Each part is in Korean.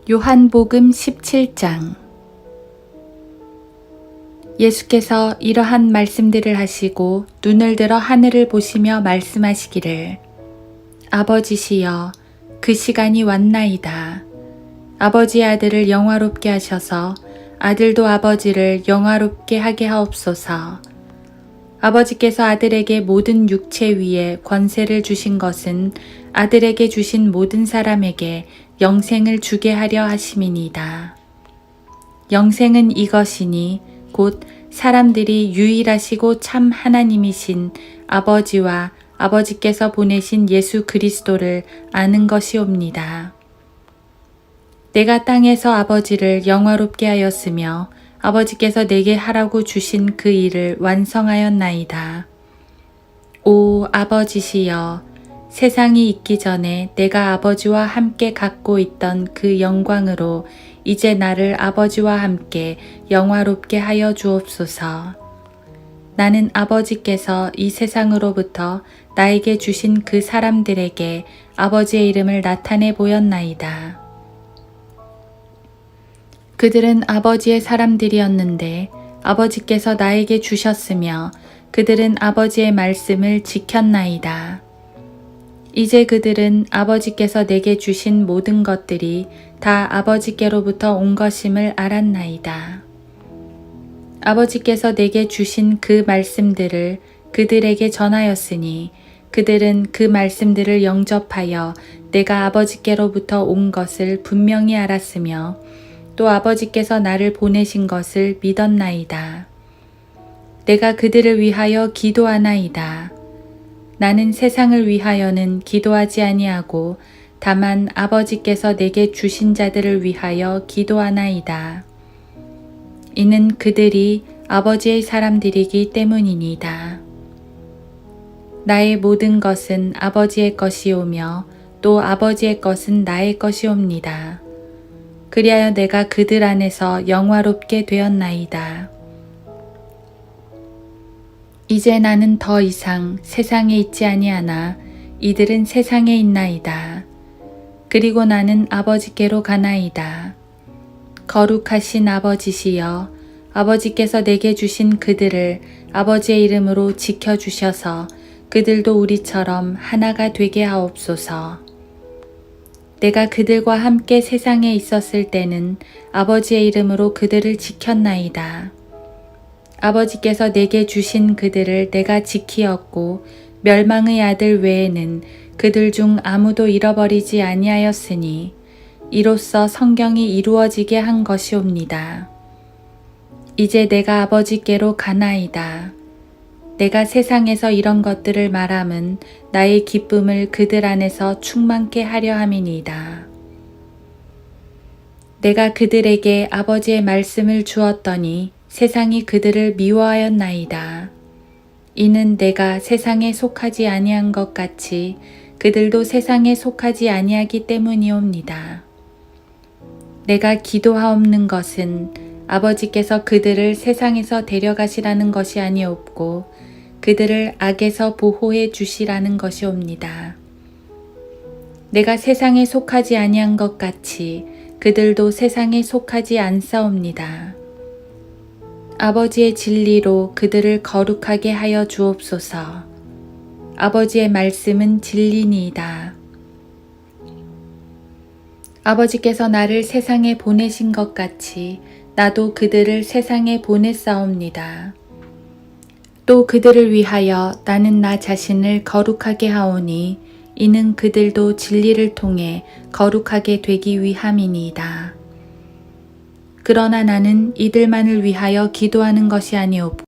요한복음 17장. 예수께서 이러한 말씀들을 하시고 눈을 들어 하늘을 보시며 말씀하시기를, 아버지시여, 그 시간이 왔나이다. 아버지의 아들을 영화롭게 하셔서 아들도 아버지를 영화롭게 하게 하옵소서. 아버지께서 아들에게 모든 육체 위에 권세를 주신 것은 아들에게 주신 모든 사람에게 영생을 주게 하려 하심이니이다. 영생은 이것이니 곧 사람들이 유일하시고 참 하나님이신 아버지와 아버지께서 보내신 예수 그리스도를 아는 것이옵니다. 내가 땅에서 아버지를 영화롭게 하였으며 아버지께서 내게 하라고 주신 그 일을 완성하였나이다. 오 아버지시여, 세상이 있기 전에 내가 아버지와 함께 갖고 있던 그 영광으로 이제 나를 아버지와 함께 영화롭게 하여 주옵소서. 나는 아버지께서 이 세상으로부터 나에게 주신 그 사람들에게 아버지의 이름을 나타내 보였나이다. 그들은 아버지의 사람들이었는데 아버지께서 나에게 주셨으며 그들은 아버지의 말씀을 지켰나이다. 이제 그들은 아버지께서 내게 주신 모든 것들이 다 아버지께로부터 온 것임을 알았나이다. 아버지께서 내게 주신 그 말씀들을 그들에게 전하였으니 그들은 그 말씀들을 영접하여 내가 아버지께로부터 온 것을 분명히 알았으며 또 아버지께서 나를 보내신 것을 믿었나이다. 내가 그들을 위하여 기도하나이다. 나는 세상을 위하여는 기도하지 아니하고 다만 아버지께서 내게 주신 자들을 위하여 기도하나이다. 이는 그들이 아버지의 사람들이기 때문이니이다. 나의 모든 것은 아버지의 것이오며 또 아버지의 것은 나의 것이옵니다. 그리하여 내가 그들 안에서 영화롭게 되었나이다. 이제 나는 더 이상 세상에 있지 아니하나 이들은 세상에 있나이다. 그리고 나는 아버지께로 가나이다. 거룩하신 아버지시여, 아버지께서 내게 주신 그들을 아버지의 이름으로 지켜주셔서 그들도 우리처럼 하나가 되게 하옵소서. 내가 그들과 함께 세상에 있었을 때는 아버지의 이름으로 그들을 지켰나이다. 아버지께서 내게 주신 그들을 내가 지키었고 멸망의 아들 외에는 그들 중 아무도 잃어버리지 아니하였으니 이로써 성경이 이루어지게 한 것이옵니다. 이제 내가 아버지께로 가나이다. 내가 세상에서 이런 것들을 말함은 나의 기쁨을 그들 안에서 충만케 하려 함이니이다. 내가 그들에게 아버지의 말씀을 주었더니 세상이 그들을 미워하였나이다. 이는 내가 세상에 속하지 아니한 것 같이 그들도 세상에 속하지 아니하기 때문이옵니다. 내가 기도하옵는 것은 아버지께서 그들을 세상에서 데려가시라는 것이 아니옵고 그들을 악에서 보호해 주시라는 것이옵니다. 내가 세상에 속하지 아니한 것 같이 그들도 세상에 속하지 않사옵니다. 아버지의 진리로 그들을 거룩하게 하여 주옵소서. 아버지의 말씀은 진리니이다. 아버지께서 나를 세상에 보내신 것 같이 나도 그들을 세상에 보냈사옵니다. 또 그들을 위하여 나는 나 자신을 거룩하게 하오니 이는 그들도 진리를 통해 거룩하게 되기 위함이니이다. 그러나 나는 이들만을 위하여 기도하는 것이 아니옵고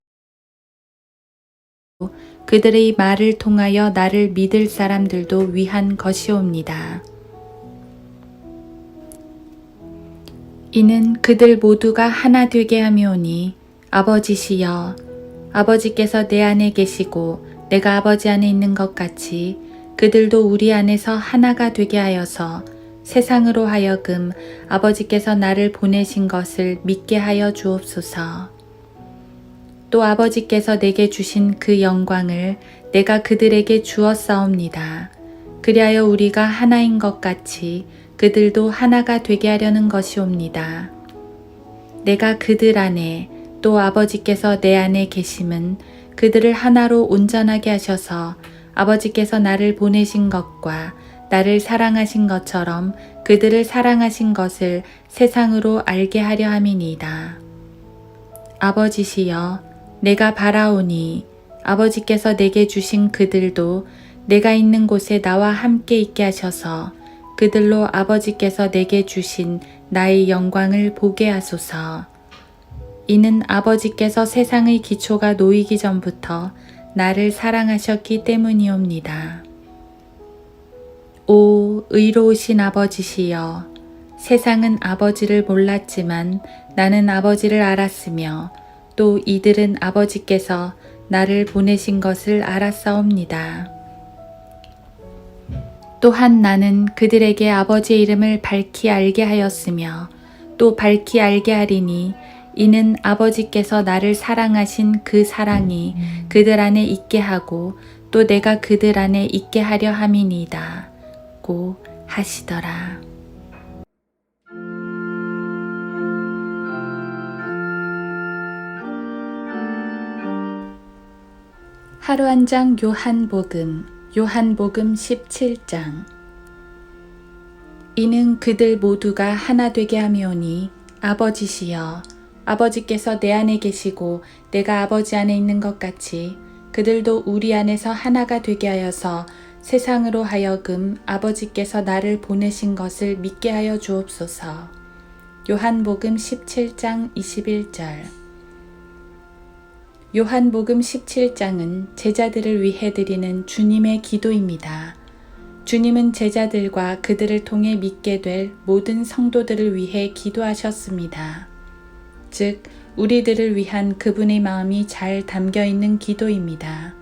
그들의 말을 통하여 나를 믿을 사람들도 위한 것이옵니다. 이는 그들 모두가 하나 되게 함이오니 아버지시여, 아버지께서 내 안에 계시고 내가 아버지 안에 있는 것 같이 그들도 우리 안에서 하나가 되게 하여서 세상으로 하여금 아버지께서 나를 보내신 것을 믿게 하여 주옵소서. 또 아버지께서 내게 주신 그 영광을 내가 그들에게 주었사옵니다. 그리하여 우리가 하나인 것 같이 그들도 하나가 되게 하려는 것이옵니다. 내가 그들 안에 또 아버지께서 내 안에 계심은 그들을 하나로 온전하게 하셔서 아버지께서 나를 보내신 것과 나를 사랑하신 것처럼 그들을 사랑하신 것을 세상으로 알게 하려 함이니이다. 아버지시여, 내가 바라오니 아버지께서 내게 주신 그들도 내가 있는 곳에 나와 함께 있게 하셔서 그들로 아버지께서 내게 주신 나의 영광을 보게 하소서. 이는 아버지께서 세상의 기초가 놓이기 전부터 나를 사랑하셨기 때문이옵니다. 오 의로우신 아버지시여, 세상은 아버지를 몰랐지만 나는 아버지를 알았으며 또 이들은 아버지께서 나를 보내신 것을 알았사옵니다. 또한 나는 그들에게 아버지의 이름을 밝히 알게 하였으며 또 밝히 알게 하리니 이는 아버지께서 나를 사랑하신 그 사랑이 그들 안에 있게 하고 또 내가 그들 안에 있게 하려 함이니이다 고 하시더라. 하루 한 장 요한복음 17장. 이는 그들 모두가 하나 되게 하며오니 아버지시여, 아버지께서 내 안에 계시고 내가 아버지 안에 있는 것 같이 그들도 우리 안에서 하나가 되게 하여서 세상으로 하여금 아버지께서 나를 보내신 것을 믿게 하여 주옵소서. 요한복음 17장 21절. 요한복음 17장은 제자들을 위해 드리는 주님의 기도입니다. 주님은 제자들과 그들을 통해 믿게 될 모든 성도들을 위해 기도하셨습니다. 즉, 우리들을 위한 그분의 마음이 잘 담겨 있는 기도입니다.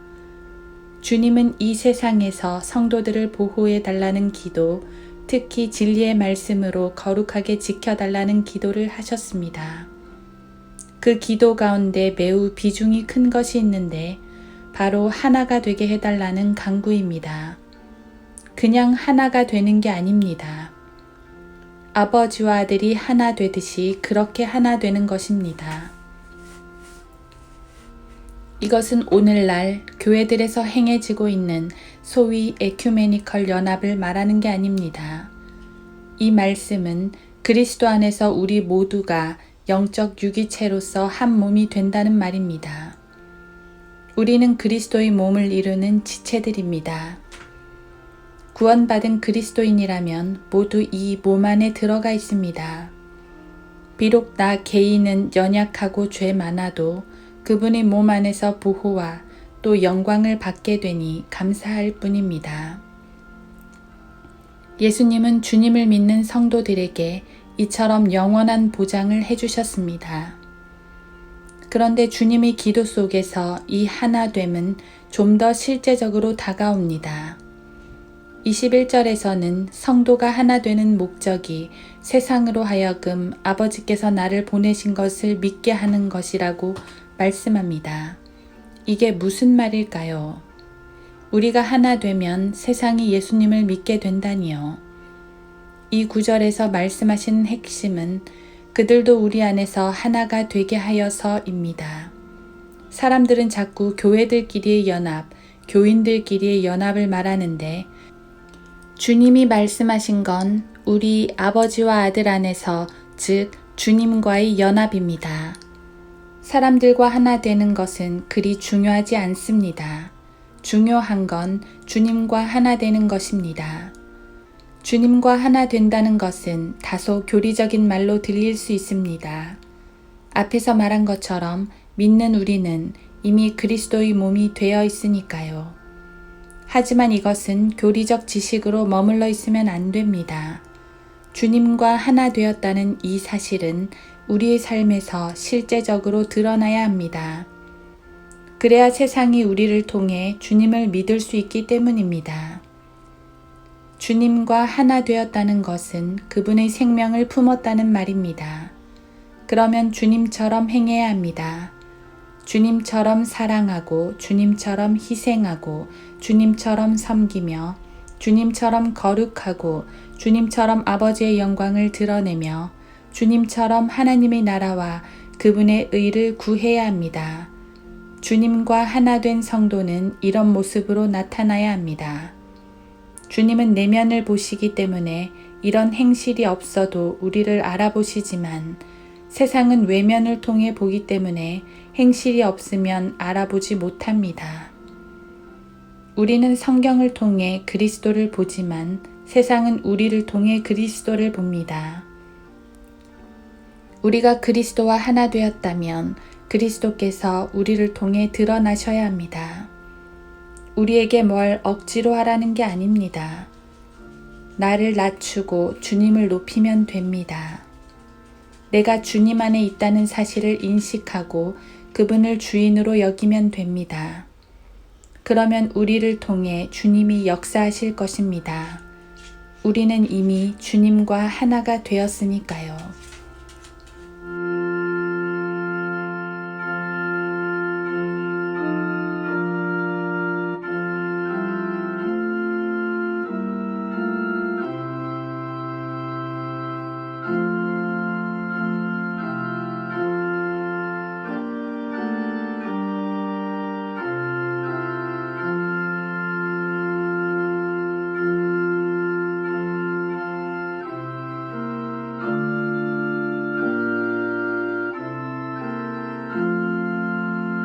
주님은 이 세상에서 성도들을 보호해 달라는 기도, 특히 진리의 말씀으로 거룩하게 지켜달라는 기도를 하셨습니다. 그 기도 가운데 매우 비중이 큰 것이 있는데 바로 하나가 되게 해달라는 간구입니다. 그냥 하나가 되는 게 아닙니다. 아버지와 아들이 하나 되듯이 그렇게 하나 되는 것입니다. 이것은 오늘날 교회들에서 행해지고 있는 소위 에큐메니컬 연합을 말하는 게 아닙니다. 이 말씀은 그리스도 안에서 우리 모두가 영적 유기체로서 한 몸이 된다는 말입니다. 우리는 그리스도의 몸을 이루는 지체들입니다. 구원받은 그리스도인이라면 모두 이 몸 안에 들어가 있습니다. 비록 나 개인은 연약하고 죄 많아도 그분의 몸 안에서 보호와 또 영광을 받게 되니 감사할 뿐입니다. 예수님은 주님을 믿는 성도들에게 이처럼 영원한 보장을 해주셨습니다. 그런데 주님의 기도 속에서 이 하나됨은 좀 더 실제적으로 다가옵니다. 21절에서는 성도가 하나 되는 목적이 세상으로 하여금 아버지께서 나를 보내신 것을 믿게 하는 것이라고 말씀합니다. 이게 무슨 말일까요? 우리가 하나 되면 세상이 예수님을 믿게 된다니요. 이 구절에서 말씀하신 핵심은 그들도 우리 안에서 하나가 되게 하여서입니다. 사람들은 자꾸 교회들끼리의 연합, 교인들끼리의 연합을 말하는데 주님이 말씀하신 건 우리 아버지와 아들 안에서, 즉 주님과의 연합입니다. 사람들과 하나 되는 것은 그리 중요하지 않습니다. 중요한 건 주님과 하나 되는 것입니다. 주님과 하나 된다는 것은 다소 교리적인 말로 들릴 수 있습니다. 앞에서 말한 것처럼 믿는 우리는 이미 그리스도의 몸이 되어 있으니까요. 하지만 이것은 교리적 지식으로 머물러 있으면 안 됩니다. 주님과 하나 되었다는 이 사실은 우리의 삶에서 실제적으로 드러나야 합니다. 그래야 세상이 우리를 통해 주님을 믿을 수 있기 때문입니다. 주님과 하나 되었다는 것은 그분의 생명을 품었다는 말입니다. 그러면 주님처럼 행해야 합니다. 주님처럼 사랑하고 주님처럼 희생하고 주님처럼 섬기며 주님처럼 거룩하고 주님처럼 아버지의 영광을 드러내며 주님처럼 하나님의 나라와 그분의 의를 구해야 합니다. 주님과 하나 된 성도는 이런 모습으로 나타나야 합니다. 주님은 내면을 보시기 때문에 이런 행실이 없어도 우리를 알아보시지만 세상은 외면을 통해 보기 때문에 행실이 없으면 알아보지 못합니다. 우리는 성경을 통해 그리스도를 보지만 세상은 우리를 통해 그리스도를 봅니다. 우리가 그리스도와 하나 되었다면 그리스도께서 우리를 통해 드러나셔야 합니다. 우리에게 뭘 억지로 하라는 게 아닙니다. 나를 낮추고 주님을 높이면 됩니다. 내가 주님 안에 있다는 사실을 인식하고 그분을 주인으로 여기면 됩니다. 그러면 우리를 통해 주님이 역사하실 것입니다. 우리는 이미 주님과 하나가 되었으니까요.